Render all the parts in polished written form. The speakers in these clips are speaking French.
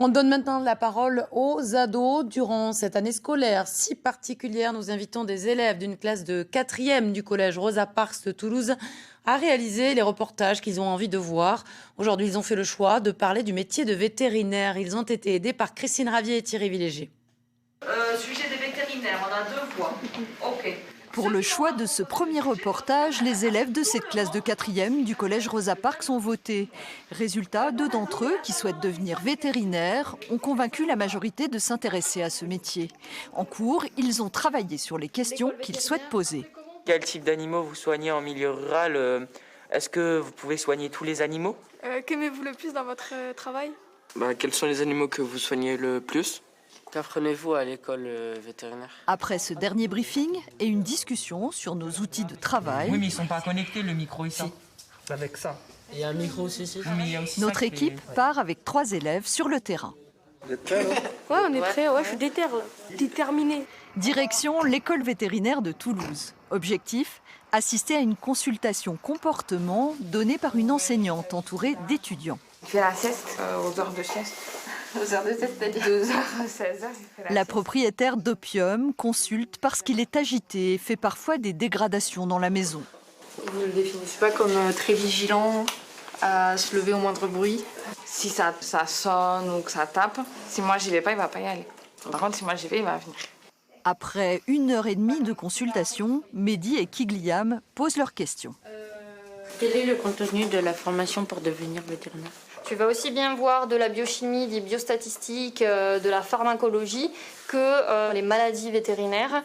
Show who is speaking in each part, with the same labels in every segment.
Speaker 1: On donne maintenant la parole aux ados. Durant cette année scolaire si particulière, nous invitons des élèves d'une classe de 4e du collège Rosa Parks de Toulouse à réaliser les reportages qu'ils ont envie de voir. Aujourd'hui, ils ont fait le choix de parler du métier de vétérinaire. Ils ont été aidés par Christine Ravier et Thierry Villéger.
Speaker 2: Sujet des vétérinaires, on a 2 voix. Ok.
Speaker 3: Pour le choix de ce premier reportage, les élèves de cette classe de 4e du collège Rosa Parks ont voté. Résultat, 2 d'entre eux, qui souhaitent devenir vétérinaires, ont convaincu la majorité de s'intéresser à ce métier. En cours, ils ont travaillé sur les questions qu'ils souhaitent poser.
Speaker 4: Quel type d'animaux vous soignez en milieu rural? Est-ce que vous pouvez soigner tous les animaux?
Speaker 5: Qu'aimez-vous le plus dans votre travail?
Speaker 6: Quels sont les animaux que vous soignez le plus?
Speaker 7: Qu'apprenez-vous à l'école vétérinaire?
Speaker 3: Après ce dernier briefing et une discussion sur nos outils de travail,
Speaker 4: Oui, mais ils sont pas connectés, le micro ici.
Speaker 6: Avec ça.
Speaker 7: Il y a un micro aussi ici.
Speaker 4: Mais il y a aussi
Speaker 3: notre
Speaker 4: ça
Speaker 3: équipe part avec 3 élèves sur le terrain.
Speaker 6: Vous êtes prêts, non?
Speaker 5: Ouais, on est prêts, je suis déterminée.
Speaker 3: Direction l'école vétérinaire de Toulouse. Objectif, assister à une consultation comportement donnée par une enseignante entourée d'étudiants.
Speaker 8: Il fait la sieste aux heures de sieste. Aux heures de sieste, c'est-à-dire 2h, 16h.
Speaker 3: La propriétaire d'Opium consulte parce qu'il est agité et fait parfois des dégradations dans la maison.
Speaker 8: Vous ne le définissez pas comme très vigilant, à se lever au moindre bruit. Si ça sonne ou que ça tape, si moi j'y vais pas, il va pas y aller. Par contre, si moi j'y vais, il va venir.
Speaker 3: Après 1h30 de consultation, Mehdi et Kigliam posent leurs questions.
Speaker 7: Quel est le contenu de la formation pour devenir vétérinaire?
Speaker 5: Tu vas aussi bien voir de la biochimie, des biostatistiques, de la pharmacologie que les maladies vétérinaires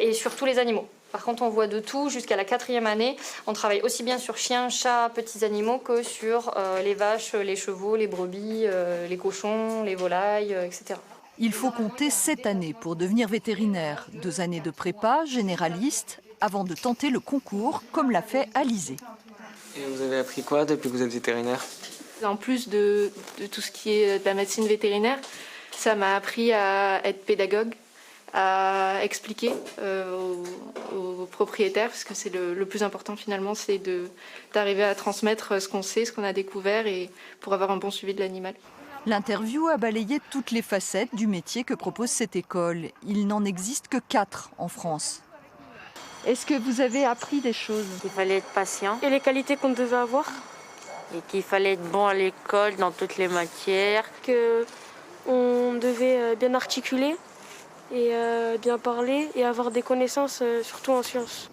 Speaker 5: et sur tous les animaux. Par contre, on voit de tout jusqu'à la 4e année. On travaille aussi bien sur chiens, chats, petits animaux que sur les vaches, les chevaux, les brebis, les cochons, les volailles, etc.
Speaker 3: Il faut compter 7 années pour devenir vétérinaire. 2 années de prépa, généraliste, avant de tenter le concours, comme l'a fait Alizé.
Speaker 6: Et vous avez appris quoi depuis que vous êtes vétérinaire?
Speaker 5: En plus de tout ce qui est de la médecine vétérinaire, ça m'a appris à être pédagogue, à expliquer aux propriétaires, parce que c'est le plus important finalement, c'est d'arriver à transmettre ce qu'on sait, ce qu'on a découvert, et pour avoir un bon suivi de l'animal.
Speaker 3: L'interview a balayé toutes les facettes du métier que propose cette école. Il n'en existe que 4 en France. Est-ce que vous avez appris des choses?
Speaker 7: Il fallait être patient
Speaker 5: Et les qualités qu'on devait avoir?
Speaker 7: et qu'il fallait être bon à l'école dans toutes les matières.
Speaker 5: On devait bien articuler et bien parler et avoir des connaissances, surtout en sciences.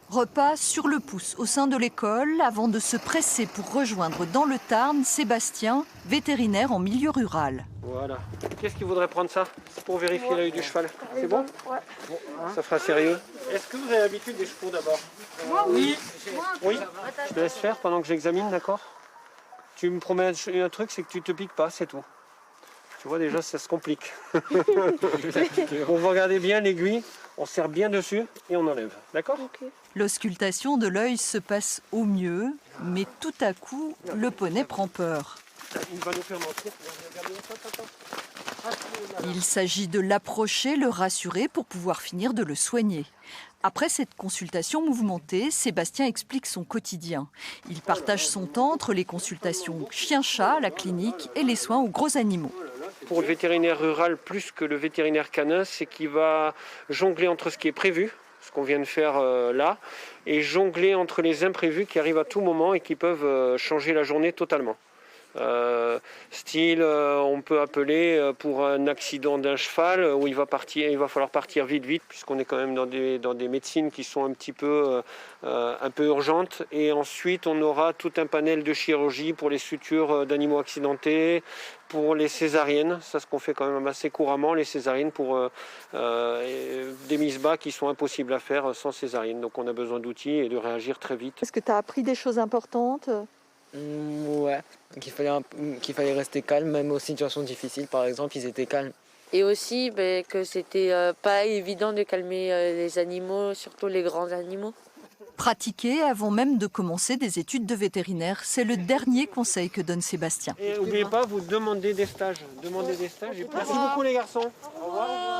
Speaker 3: Repas sur le pouce au sein de l'école avant de se presser pour rejoindre dans le Tarn Sébastien, vétérinaire en milieu rural.
Speaker 6: Voilà. Qu'est-ce qu'il voudrait prendre ça pour vérifier l'œil du cheval? C'est bon?
Speaker 5: Ouais.
Speaker 6: Bon, ça fera sérieux. Est-ce que vous avez l'habitude des chevaux d'abord? Oui. Oui. Je te laisse faire pendant que j'examine, d'accord? Tu me promets un truc, c'est que tu te piques pas, c'est tout. Tu vois déjà, ça se complique. On va regarder bien l'aiguille, on serre bien dessus et on enlève, d'accord?
Speaker 5: Okay.
Speaker 3: L'auscultation de l'œil se passe au mieux, mais tout à coup, le poney prend peur.
Speaker 6: Il va nous faire mentir.
Speaker 3: Il s'agit de l'approcher, le rassurer pour pouvoir finir de le soigner. Après cette consultation mouvementée, Sébastien explique son quotidien. Il partage son temps entre les consultations chien-chat à la clinique et les soins aux gros animaux.
Speaker 6: Pour le vétérinaire rural, plus que le vétérinaire canin, c'est qu'il va jongler entre ce qui est prévu, ce qu'on vient de faire là, et jongler entre les imprévus qui arrivent à tout moment et qui peuvent changer la journée totalement. On peut appeler pour un accident d'un cheval où il va falloir partir vite puisqu'on est quand même dans des médecines qui sont un peu urgentes, et ensuite on aura tout un panel de chirurgie pour les sutures d'animaux accidentés, pour les césariennes, ça ce qu'on fait quand même assez couramment, les césariennes pour des mises bas qui sont impossibles à faire sans césarienne, donc on a besoin d'outils et de réagir très vite.
Speaker 3: Est-ce que tu as appris des choses importantes ?
Speaker 9: Ouais, qu'il fallait rester calme, même aux situations difficiles, par exemple, ils étaient calmes.
Speaker 7: Et aussi que c'était pas évident de calmer les animaux, surtout les grands animaux.
Speaker 3: Pratiquer avant même de commencer des études de vétérinaire, c'est le dernier conseil que donne Sébastien.
Speaker 6: Et n'oubliez pas, vous demandez des stages. Merci beaucoup les garçons. Au revoir.